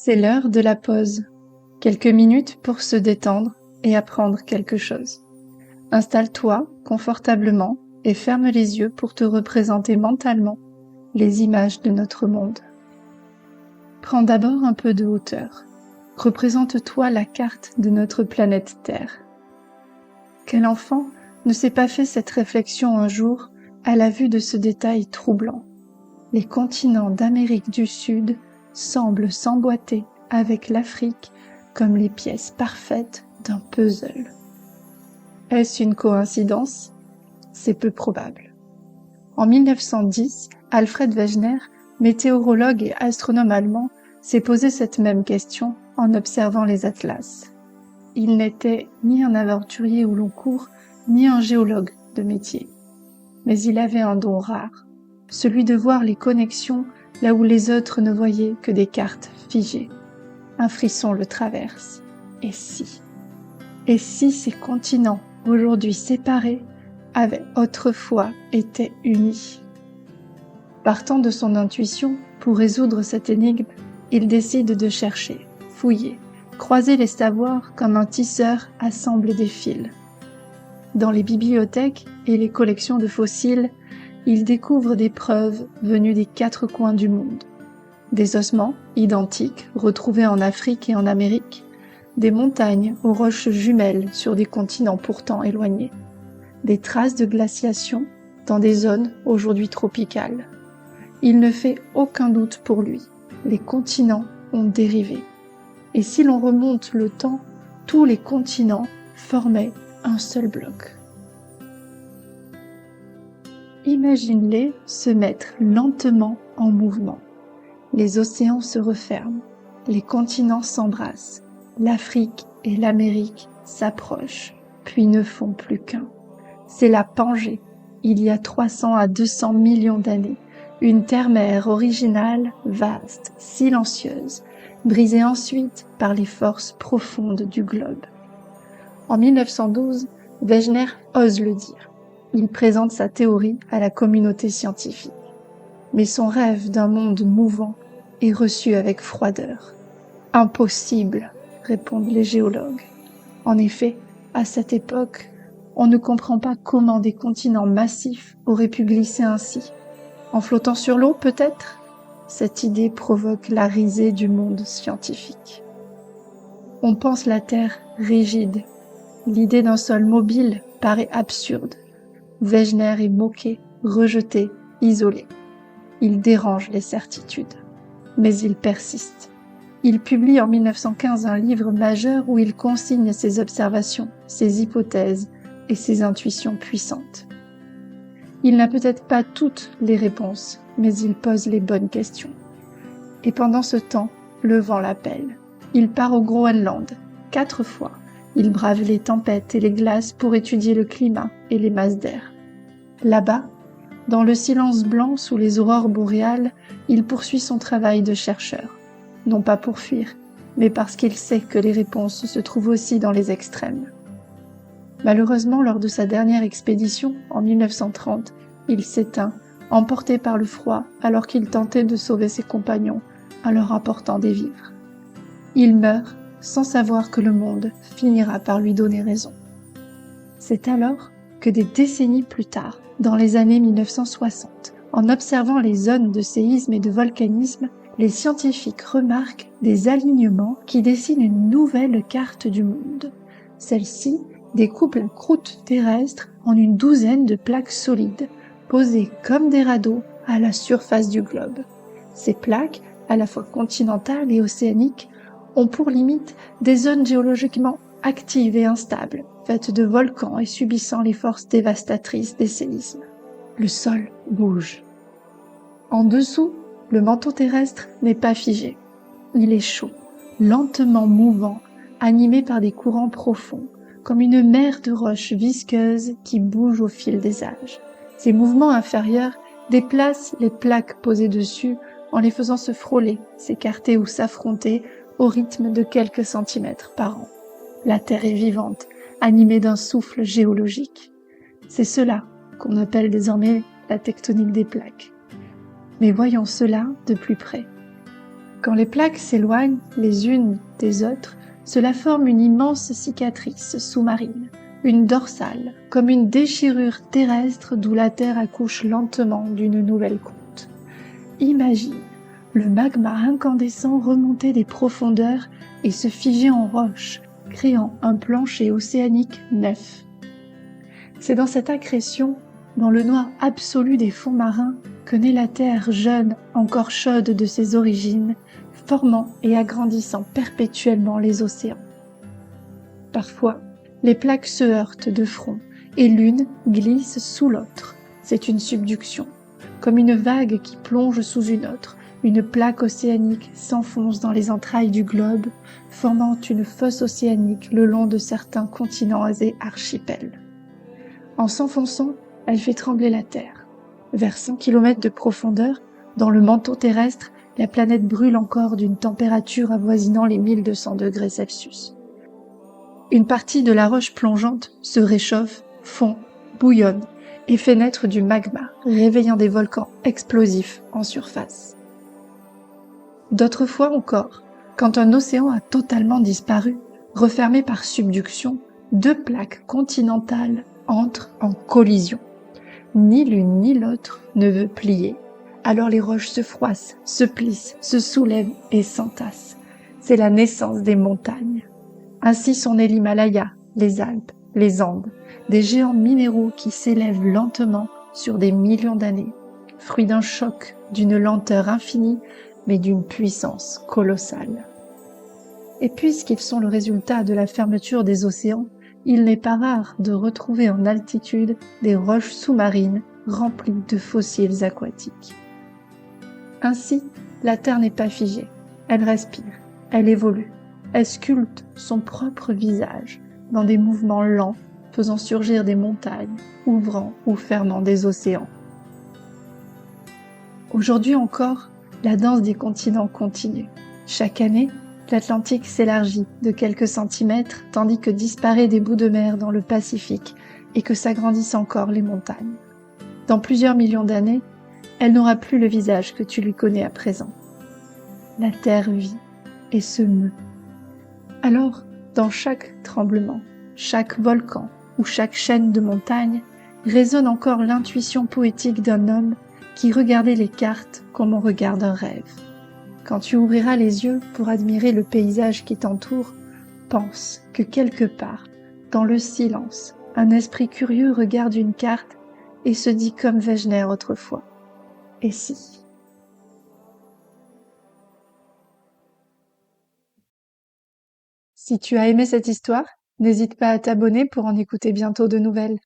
C'est l'heure de la pause. Quelques minutes pour se détendre et apprendre quelque chose. Installe-toi confortablement et ferme les yeux pour te représenter mentalement les images de notre monde. Prends d'abord un peu de hauteur. Représente-toi la carte de notre planète Terre. Quel enfant ne s'est pas fait cette réflexion un jour à la vue de ce détail troublant? Les continents d'Amérique du Sud semblent s'emboîter avec l'Afrique comme les pièces parfaites d'un puzzle. Est-ce une coïncidence? C'est peu probable. En 1910, Alfred Wegener, météorologue et astronome allemand, s'est posé cette même question en observant les atlas. Il n'était ni un aventurier au long cours, ni un géologue de métier. Mais il avait un don rare, celui de voir les connexions là où les autres ne voyaient que des cartes figées. Un frisson le traverse. Et si? Et si ces continents, aujourd'hui séparés, avaient autrefois été unis? Partant de son intuition, pour résoudre cette énigme, il décide de chercher, fouiller, croiser les savoirs comme un tisseur assemble des fils. Dans les bibliothèques et les collections de fossiles, il découvre des preuves venues des quatre coins du monde. Des ossements identiques retrouvés en Afrique et en Amérique, des montagnes aux roches jumelles sur des continents pourtant éloignés, des traces de glaciation dans des zones aujourd'hui tropicales. Il ne fait aucun doute pour lui, les continents ont dérivé. Et si l'on remonte le temps, tous les continents formaient un seul bloc. Imagine-les se mettre lentement en mouvement. Les océans se referment, les continents s'embrassent, l'Afrique et l'Amérique s'approchent, puis ne font plus qu'un. C'est la Pangée, il y a 300 à 200 millions d'années, une terre-mère originale, vaste, silencieuse, brisée ensuite par les forces profondes du globe. En 1912, Wegener ose le dire. Il présente sa théorie à la communauté scientifique. Mais son rêve d'un monde mouvant est reçu avec froideur. « Impossible !» répondent les géologues. En effet, à cette époque, on ne comprend pas comment des continents massifs auraient pu glisser ainsi. En flottant sur l'eau, peut-être? Cette idée provoque la risée du monde scientifique. On pense la Terre rigide. L'idée d'un sol mobile paraît absurde. Wegener est moqué, rejeté, isolé. Il dérange les certitudes. Mais il persiste. Il publie en 1915 un livre majeur où il consigne ses observations, ses hypothèses et ses intuitions puissantes. Il n'a peut-être pas toutes les réponses, mais il pose les bonnes questions. Et pendant ce temps, le vent l'appelle. Il part au Groenland, 4 fois. Il brave les tempêtes et les glaces pour étudier le climat et les masses d'air. Là-bas, dans le silence blanc sous les aurores boréales, il poursuit son travail de chercheur. Non pas pour fuir, mais parce qu'il sait que les réponses se trouvent aussi dans les extrêmes. Malheureusement, lors de sa dernière expédition, en 1930, il s'éteint, emporté par le froid alors qu'il tentait de sauver ses compagnons en leur apportant des vivres. Il meurt sans savoir que le monde finira par lui donner raison. C'est alors que des décennies plus tard, dans les années 1960, en observant les zones de séisme et de volcanisme, les scientifiques remarquent des alignements qui dessinent une nouvelle carte du monde. Celle-ci découpe la croûte terrestre en une douzaine de plaques solides, posées comme des radeaux à la surface du globe. Ces plaques, à la fois continentales et océaniques, ont pour limite des zones géologiquement actives et instables, faites de volcans et subissant les forces dévastatrices des séismes. Le sol bouge. En dessous, le manteau terrestre n'est pas figé. Il est chaud, lentement mouvant, animé par des courants profonds, comme une mer de roches visqueuses qui bouge au fil des âges. Ces mouvements inférieurs déplacent les plaques posées dessus en les faisant se frôler, s'écarter ou s'affronter au rythme de quelques centimètres par an. La Terre est vivante, animée d'un souffle géologique. C'est cela qu'on appelle désormais la tectonique des plaques. Mais voyons cela de plus près. Quand les plaques s'éloignent les unes des autres, cela forme une immense cicatrice sous-marine, une dorsale, comme une déchirure terrestre d'où la Terre accouche lentement d'une nouvelle croûte. Imagine le magma incandescent remonter des profondeurs et se figer en roche, créant un plancher océanique neuf. C'est dans cette accrétion, dans le noir absolu des fonds marins, que naît la Terre jeune, encore chaude de ses origines, formant et agrandissant perpétuellement les océans. Parfois, les plaques se heurtent de front et l'une glisse sous l'autre. C'est une subduction, comme une vague qui plonge sous une autre. Une plaque océanique s'enfonce dans les entrailles du globe, formant une fosse océanique le long de certains continents et archipels. En s'enfonçant, elle fait trembler la Terre. Vers 100 km de profondeur, dans le manteau terrestre, la planète brûle encore d'une température avoisinant les 1200 degrés Celsius. Une partie de la roche plongeante se réchauffe, fond, bouillonne et fait naître du magma, réveillant des volcans explosifs en surface. D'autres fois encore, quand un océan a totalement disparu, refermé par subduction, deux plaques continentales entrent en collision. Ni l'une ni l'autre ne veut plier. Alors les roches se froissent, se plissent, se soulèvent et s'entassent. C'est la naissance des montagnes. Ainsi sont nés l'Himalaya, les Alpes, les Andes, des géants minéraux qui s'élèvent lentement sur des millions d'années, fruit d'un choc, d'une lenteur infinie, mais d'une puissance colossale. Et puisqu'ils sont le résultat de la fermeture des océans, il n'est pas rare de retrouver en altitude des roches sous-marines remplies de fossiles aquatiques. Ainsi, la Terre n'est pas figée, elle respire, elle évolue, elle sculpte son propre visage dans des mouvements lents, faisant surgir des montagnes, ouvrant ou fermant des océans. Aujourd'hui encore, la danse des continents continue. Chaque année, l'Atlantique s'élargit de quelques centimètres tandis que disparaît des bouts de mer dans le Pacifique et que s'agrandissent encore les montagnes. Dans plusieurs millions d'années, elle n'aura plus le visage que tu lui connais à présent. La Terre vit et se meut. Alors, dans chaque tremblement, chaque volcan ou chaque chaîne de montagnes, résonne encore l'intuition poétique d'un homme qui regardait les cartes comme on regarde un rêve. Quand tu ouvriras les yeux pour admirer le paysage qui t'entoure, pense que quelque part, dans le silence, un esprit curieux regarde une carte et se dit comme Wegener autrefois. Et si ? Si tu as aimé cette histoire, n'hésite pas à t'abonner pour en écouter bientôt de nouvelles.